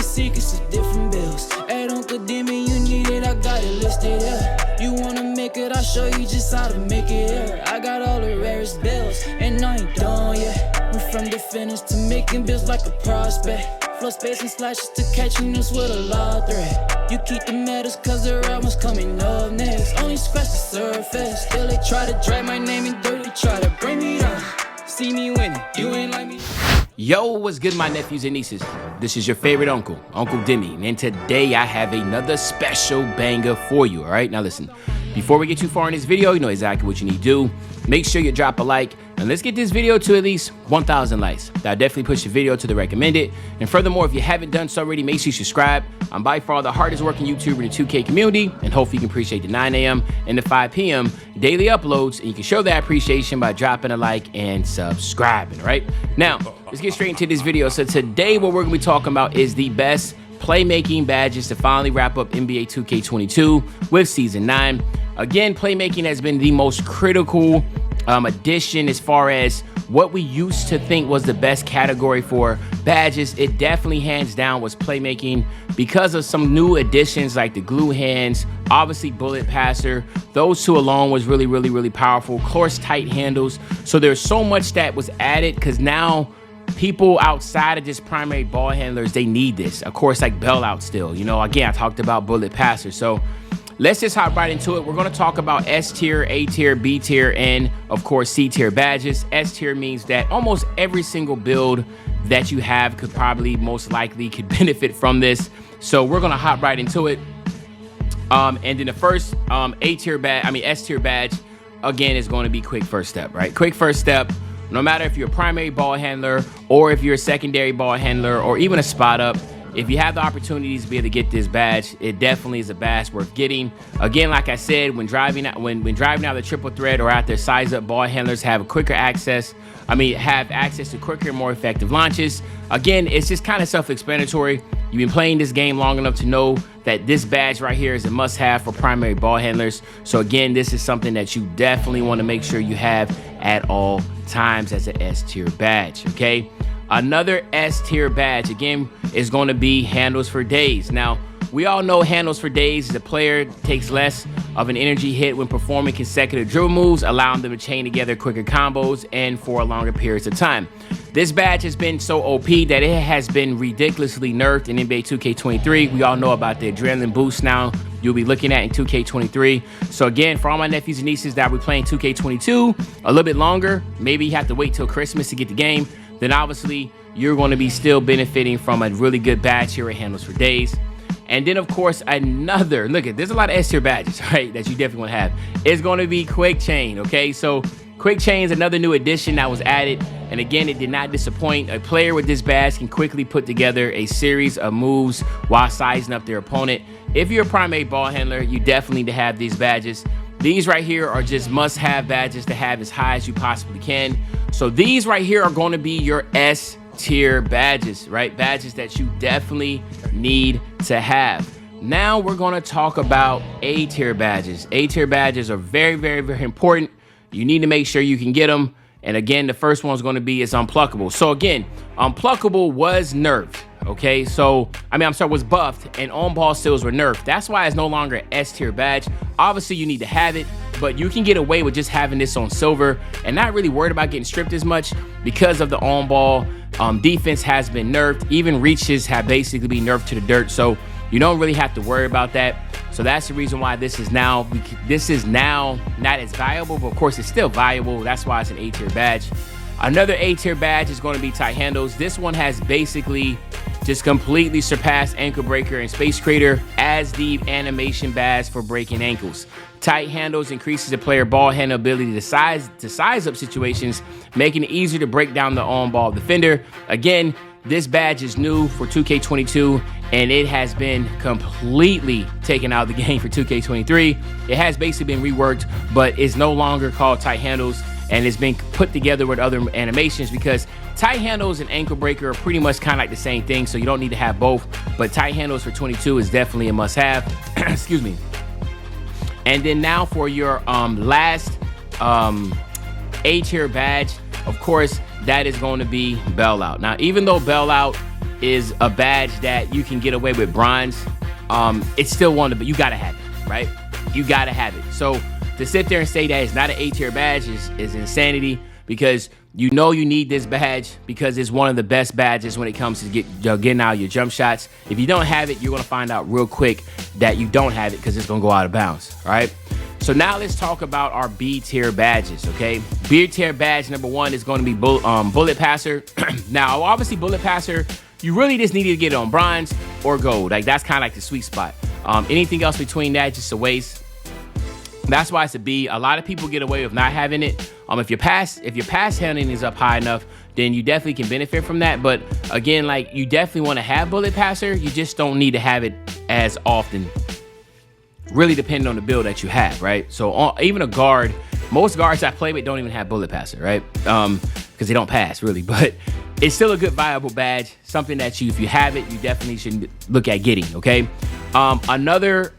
secrets of different bills. At Uncle Demi, you need it, I got it listed, yeah. You wanna make it, I'll show you just how to make it, yeah. I got all the rarest bills, and I ain't done yet. Went from the finish to making bills like a prospect. Flow space and slashes to catching us with a law threat. You keep the medals cause the right one's coming up next. Only scratch the surface. Still they try to drag my name in dirt. They try to bring me down. See me winning, you ain't like me. Yo, what's good, my nephews and nieces? This is your favorite uncle, Uncle Demi, and today I have another special banger for you, all right? Now listen, before we get too far in this video, you know exactly what you need to do. Make sure you drop a like, and let's get this video to at least 1,000 likes. That'll definitely push the video to the recommended. And furthermore, if you haven't done so already, make sure you subscribe. I'm by far the hardest working YouTuber in the 2K community, and hopefully you can appreciate the 9 a.m. and the 5 p.m. daily uploads, and you can show that appreciation by dropping a like and subscribing, right? Now, let's get straight into this video. So today, what we're gonna be talking about is the best playmaking badges to finally wrap up NBA 2K22 with Season 9. Again, playmaking has been the most critical addition as far as what we used to think was the best category for badges. It definitely hands down was playmaking because of some new additions like the glue hands, obviously bullet passer. Those two alone was really powerful. Of course, tight handles. So there's so much that was added because now people outside of just primary ball handlers, they need this. Of course, like bailout still, you know, again, I talked about bullet passer. So let's just hop right into it. We're going to talk about S tier, A tier, B tier, and of course C tier badges. S tier means that almost every single build that you have could probably most likely could benefit from this. So we're going to hop right into it. And then the first S tier badge, again, is going to be quick first step, right? Quick first step. No matter if you're a primary ball handler or if you're a secondary ball handler or even a spot up, if you have the opportunities to be able to get this badge, it definitely is a badge worth getting. Again, like I said, when driving out the triple threat or out there, size up ball handlers have access to quicker and more effective launches. Again, it's just kind of self-explanatory. You've been playing this game long enough to know that this badge right here is a must-have for primary ball handlers. So again, this is something that you definitely want to make sure you have at all times as an S tier badge, okay? Another S tier badge, again, is going to be handles for days. Now, we all know handles for days. The player takes less of an energy hit when performing consecutive dribble moves, allowing them to chain together quicker combos and for longer periods of time. This badge has been so OP that it has been ridiculously nerfed in NBA 2K23. We all know about the adrenaline boost now you'll be looking at in 2K23. So again, for all my nephews and nieces that will be playing 2K22 a little bit longer, maybe you have to wait till Christmas to get the game, then obviously you're going to be still benefiting from a really good badge here at Handles for Days. And then of course another, there's a lot of S tier badges, right, that you definitely want to have. It's going to be Quick Chain, okay? So Quick Chain is another new addition that was added, and again, it did not disappoint. A player with this badge can quickly put together a series of moves while sizing up their opponent. If you're a primary ball handler, you definitely need to have these badges. These right here are just must-have badges to have as high as you possibly can. So these right here are going to be your S tier badges, right? Badges that you definitely need to have. Now we're going to talk about A tier badges. A tier badges are very important. You need to make sure you can get them. And again, the first one's going to be is Unpluckable. So again, Unpluckable was nerfed. Okay, so was buffed, and on-ball steals were nerfed. That's why it's no longer an S tier badge. Obviously, you need to have it, but you can get away with just having this on silver and not really worried about getting stripped as much because of the on-ball defense has been nerfed. Even reaches have basically been nerfed to the dirt, so you don't really have to worry about that. So that's the reason why this is now not as valuable, but of course it's still valuable. That's why it's an A tier badge. Another A tier badge is going to be tight handles. This one has basically just completely surpassed Ankle Breaker and Space Creator as the animation badge for breaking ankles. Tight handles increases the player ball handle ability to size up situations, making it easier to break down the on-ball defender. Again, this badge is new for 2K22, and it has been completely taken out of the game for 2K23. It has basically been reworked, but it's no longer called tight handles, and it's been put together with other animations because tight handles and ankle breaker are pretty much kind of like the same thing, so you don't need to have both. But tight handles for 22 is definitely a must-have. Excuse me. And then now for your last A tier badge, of course, that is going to be Bailout. Now, even though Bailout is a badge that you can get away with bronze. It's still one of the, but you gotta have it, right? You gotta have it. So to sit there and say that it's not an A tier badge is insanity, because you know you need this badge because it's one of the best badges when it comes to getting out your jump shots. If you don't have it, you're gonna find out real quick that you don't have it because it's gonna go out of bounds, all right? So now let's talk about our B tier badges, okay? B tier badge number 1 is gonna be Bullet Passer. Now, obviously Bullet Passer, you really just need to get it on bronze or gold. Like, that's kind of like the sweet spot. Anything else between that, just a waste. That's why it's a B. A lot of people get away with not having it. If your pass handling is up high enough, then you definitely can benefit from that. But again, like, you definitely want to have Bullet Passer. You just don't need to have it as often. Really depending on the build that you have, right? So even a guard, most guards I play with don't even have Bullet Passer, right? Because they don't pass, really. But it's still a good viable badge, something that if you have it, you definitely should look at getting, okay? Another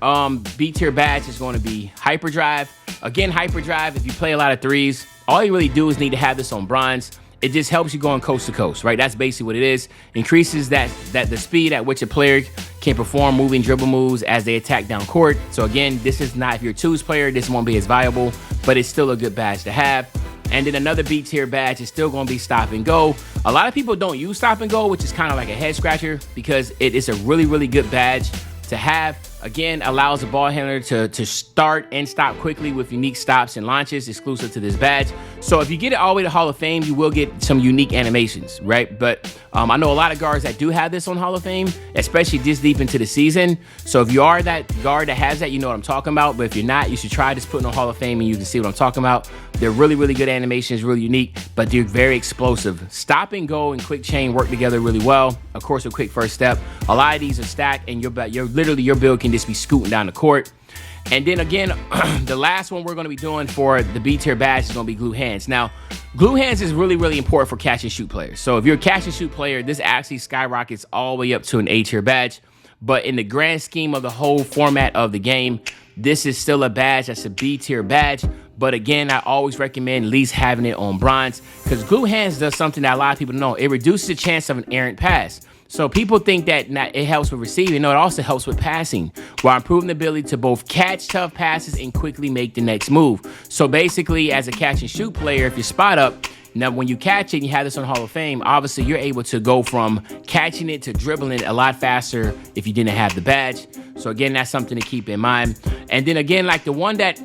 B tier badge is going to be Hyperdrive. Again, Hyperdrive, if you play a lot of threes, all you really do is need to have this on bronze. It just helps you going coast to coast, right? That's basically what it is. Increases the speed at which a player can perform moving dribble moves as they attack down court. So again, this is not, if you're a twos player, this won't be as viable, but it's still a good badge to have. And then another B tier badge is still going to be Stop and Go. A lot of people don't use Stop and Go, which is kind of like a head scratcher, because it is a really, really good badge to have. Again, allows the ball handler to start and stop quickly with unique stops and launches exclusive to this badge. So if you get it all the way to Hall of Fame, you will get some unique animations, right? But I know a lot of guards that do have this on Hall of Fame, especially this deep into the season. So if you are that guard that has that, you know what I'm talking about. But if you're not, you should try just putting on Hall of Fame and you can see what I'm talking about. They're really, really good animations, really unique, but they're very explosive. Stop and Go and Quick Chain work together really well. Of course, a quick first step. A lot of these are stacked, and your build can just be scooting down the court. And then again, the last one we're going to be doing for the B tier badge is going to be Glue Hands. Now, Glue Hands is really, really important for catch and shoot players. So if you're a catch and shoot player, this actually skyrockets all the way up to an A tier badge. But in the grand scheme of the whole format of the game, this is still a badge that's a B tier badge. But again, I always recommend at least having it on bronze, because Glue Hands does something that a lot of people don't know. It reduces the chance of an errant pass. So people think that it helps with receiving. No, it also helps with passing, while improving the ability to both catch tough passes and quickly make the next move. So basically, as a catch and shoot player, if you spot up, now when you catch it and you have this on Hall of Fame, obviously you're able to go from catching it to dribbling it a lot faster if you didn't have the badge. So again, that's something to keep in mind. And then again, like the one that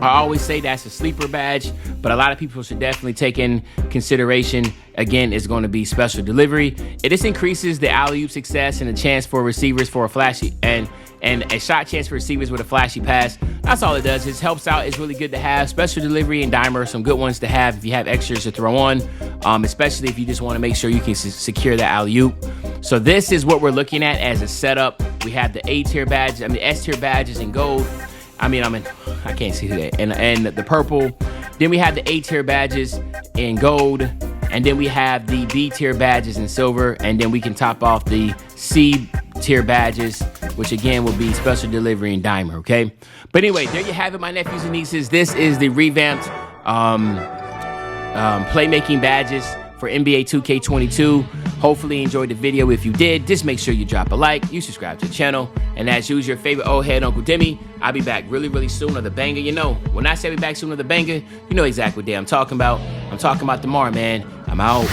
I always say that's a sleeper badge, but a lot of people should definitely take in consideration, again, is going to be Special Delivery. It just increases the alley-oop success and the chance for receivers for a flashy and a shot chance for receivers with a flashy pass. That's all it does. It helps out. It's really good to have. Special Delivery and Dimer are some good ones to have if you have extras to throw on, especially if you just want to make sure you can secure the alley-oop. So this is what we're looking at as a setup. We have the A tier badge, S tier badges in gold. I can't see that. And the purple. Then we have the A tier badges in gold. And then we have the B tier badges in silver. And then we can top off the C tier badges, which again will be Special Delivery and Dimer, okay? But anyway, there you have it, my nephews and nieces. This is the revamped playmaking badges for NBA 2K22. Hopefully you enjoyed the video. If you did, just make sure you drop a like, you subscribe to the channel, and as usual, your favorite old head, Uncle Demi. I'll be back really, really soon with a banger. You know, when I say I'll be back soon with a banger, you know exactly what day I'm talking about. I'm talking about tomorrow, man. I'm out.